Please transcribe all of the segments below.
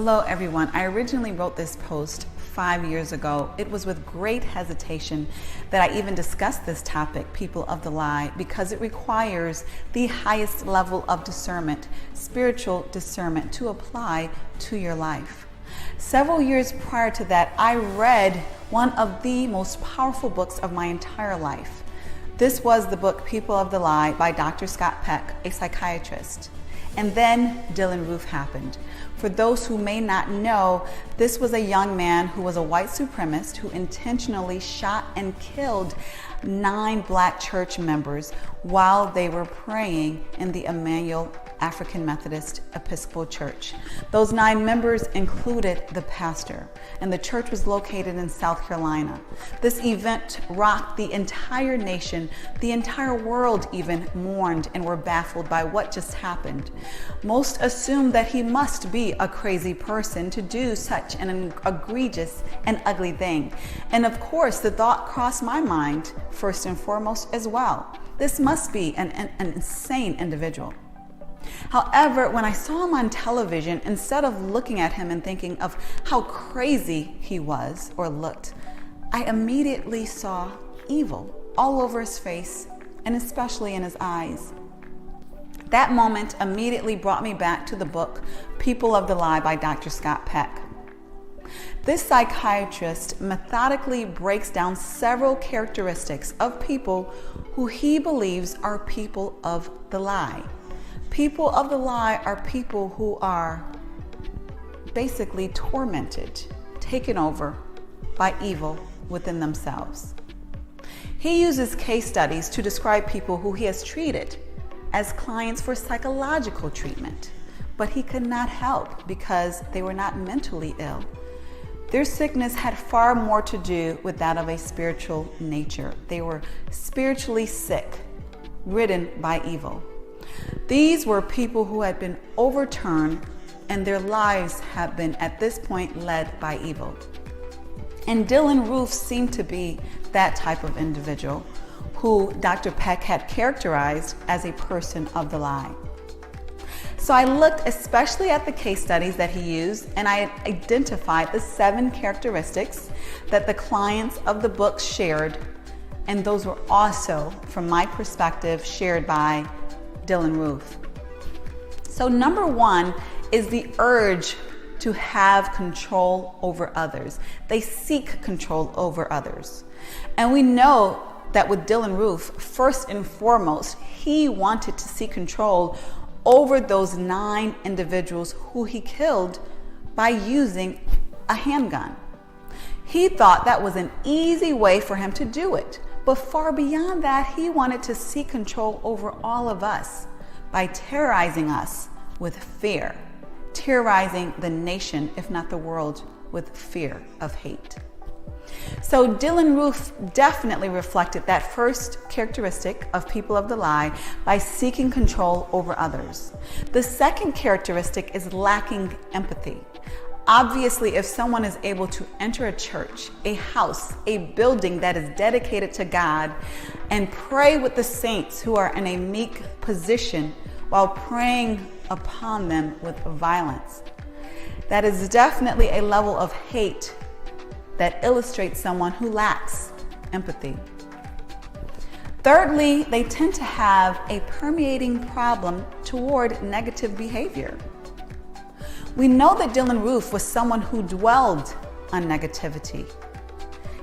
Hello everyone. I originally wrote this post 5 years ago. It was with great hesitation that I even discussed this topic, people of the lie, because it requires the highest level of discernment, spiritual discernment, to apply to your life. Several years prior to that, I read one of the most powerful books of my entire life. This was the book People of the Lie by Dr. Scott Peck, a psychiatrist. And then Dylann Roof happened. For those who may not know, this was a young man who was a white supremacist who intentionally shot and killed 9 black church members while they were praying in the Emmanuel African Methodist Episcopal Church. Those 9 members included the pastor, and the church was located in South Carolina. This event rocked the entire nation. The entire world even mourned and were baffled by what just happened. Most assumed that he must be a crazy person to do such an egregious and ugly thing. And of course, the thought crossed my mind first and foremost as well. This must be an insane individual. However, when I saw him on television, instead of looking at him and thinking of how crazy he was or looked, I immediately saw evil all over his face and especially in his eyes. That moment immediately brought me back to the book People of the Lie by Dr. Scott Peck. This psychiatrist methodically breaks down several characteristics of people who he believes are people of the lie. People of the lie are people who are basically tormented, taken over by evil within themselves. He uses case studies to describe people who he has treated as clients for psychological treatment, but he could not help because they were not mentally ill. Their sickness had far more to do with that of a spiritual nature. They were spiritually sick, ridden by evil. These were people who had been overturned and their lives have been at this point led by evil. And Dylann Roof seemed to be that type of individual who Dr. Peck had characterized as a person of the lie. So I looked especially at the case studies that he used, and I identified the 7 characteristics that the clients of the book shared, and those were also, from my perspective, shared by Dylann Roof. So number 1 is the urge to have control over others. They seek control over others. And we know that with Dylann Roof, first and foremost, he wanted to seek control over those 9 individuals who he killed by using a handgun. He thought that was an easy way for him to do it. But far beyond that, he wanted to seek control over all of us by terrorizing us with fear, terrorizing the nation, if not the world, with fear of hate. So Dylann Roof definitely reflected that first characteristic of people of the lie by seeking control over others. The second characteristic is lacking empathy. Obviously, if someone is able to enter a church, a house, a building that is dedicated to God and pray with the saints who are in a meek position while praying upon them with violence, that is definitely a level of hate that illustrates someone who lacks empathy. Thirdly, they tend to have a permeating problem toward negative behavior. We know that Dylann Roof was someone who dwelled on negativity.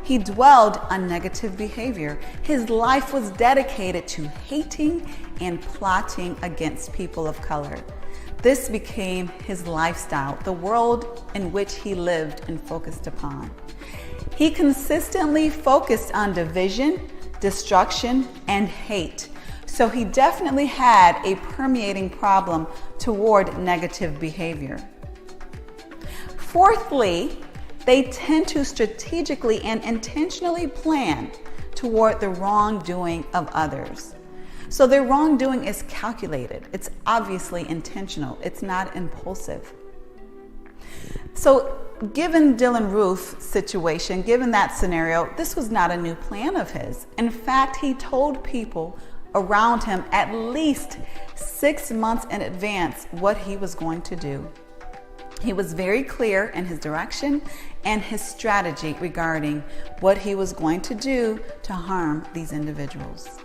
He dwelled on negative behavior. His life was dedicated to hating and plotting against people of color. This became his lifestyle, the world in which he lived and focused upon. He consistently focused on division, destruction, and hate. So he definitely had a permeating problem toward negative behavior. Fourthly, they tend to strategically and intentionally plan toward the wrongdoing of others. So their wrongdoing is calculated. It's obviously intentional. It's not impulsive. So given Dylann Roof's situation, given that scenario, this was not a new plan of his. In fact, he told people around him at least 6 months in advance what he was going to do. He was very clear in his direction and his strategy regarding what he was going to do to harm these individuals.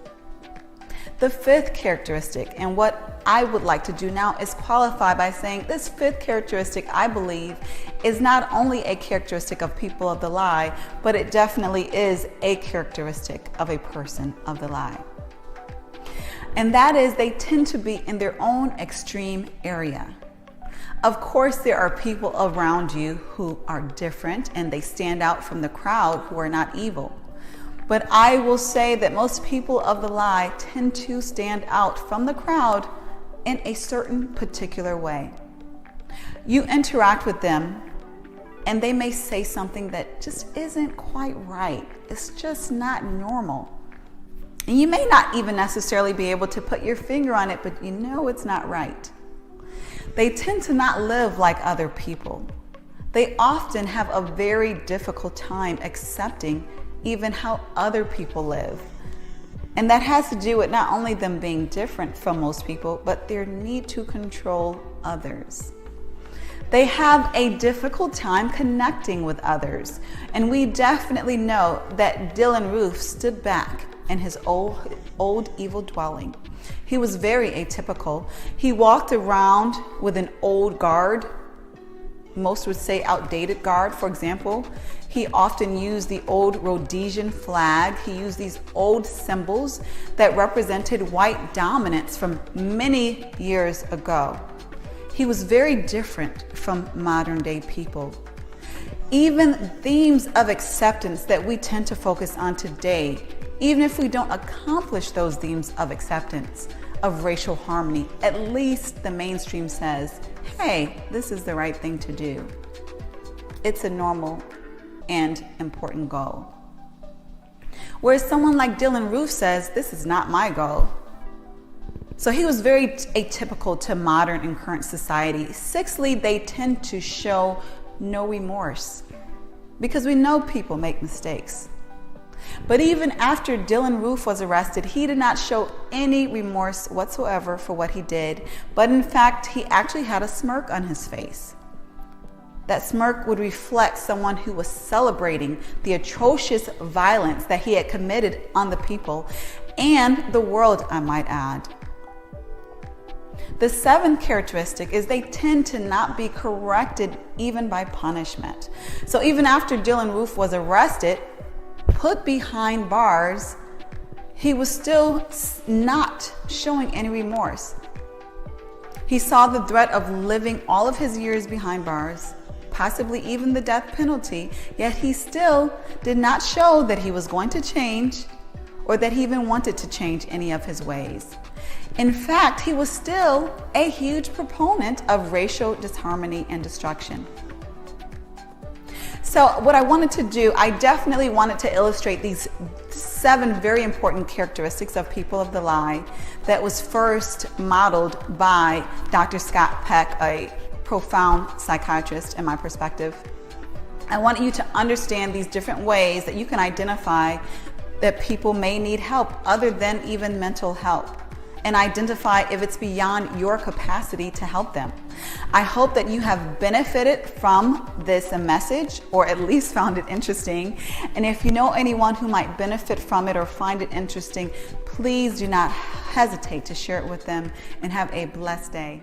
The fifth characteristic, and what I would like to do now, is qualify by saying this fifth characteristic, I believe, is not only a characteristic of people of the lie, but it definitely is a characteristic of a person of the lie. And that is, they tend to be in their own extreme area. Of course, there are people around you who are different and they stand out from the crowd who are not evil. But I will say that most people of the lie tend to stand out from the crowd in a certain particular way. You interact with them and they may say something that just isn't quite right. It's just not normal. And you may not even necessarily be able to put your finger on it, but you know it's not right. They tend to not live like other people. They often have a very difficult time accepting even how other people live. And that has to do with not only them being different from most people, but their need to control others. They have a difficult time connecting with others. And we definitely know that Dylann Roof stood back in his old evil dwelling. He was very atypical. He walked around with an old guard. Most would say outdated guard, for example. He often used the old Rhodesian flag. He used these old symbols that represented white dominance from many years ago. He was very different from modern day people. Even themes of acceptance that we tend to focus on today, even if we don't accomplish those themes of acceptance, of racial harmony, at least the mainstream says, hey, this is the right thing to do. It's a normal and important goal. Whereas someone like Dylann Roof says, this is not my goal. So he was very atypical to modern and current society. Sixthly, they tend to show no remorse because we know people make mistakes. But even after Dylann Roof was arrested, he did not show any remorse whatsoever for what he did. But in fact, he actually had a smirk on his face. That smirk would reflect someone who was celebrating the atrocious violence that he had committed on the people and the world, I might add. The seventh characteristic is they tend to not be corrected even by punishment. So even after Dylann Roof was arrested, put behind bars, he was still not showing any remorse. He saw the threat of living all of his years behind bars, possibly even the death penalty, yet he still did not show that he was going to change or that he even wanted to change any of his ways. In fact, he was still a huge proponent of racial disharmony and destruction. So what I wanted to do, I definitely wanted to illustrate these 7 very important characteristics of people of the lie that was first modeled by Dr. Scott Peck, a profound psychiatrist in my perspective. I want you to understand these different ways that you can identify that people may need help other than even mental help, and identify if it's beyond your capacity to help them. I hope that you have benefited from this message, or at least found it interesting. And if you know anyone who might benefit from it or find it interesting, please do not hesitate to share it with them, and have a blessed day.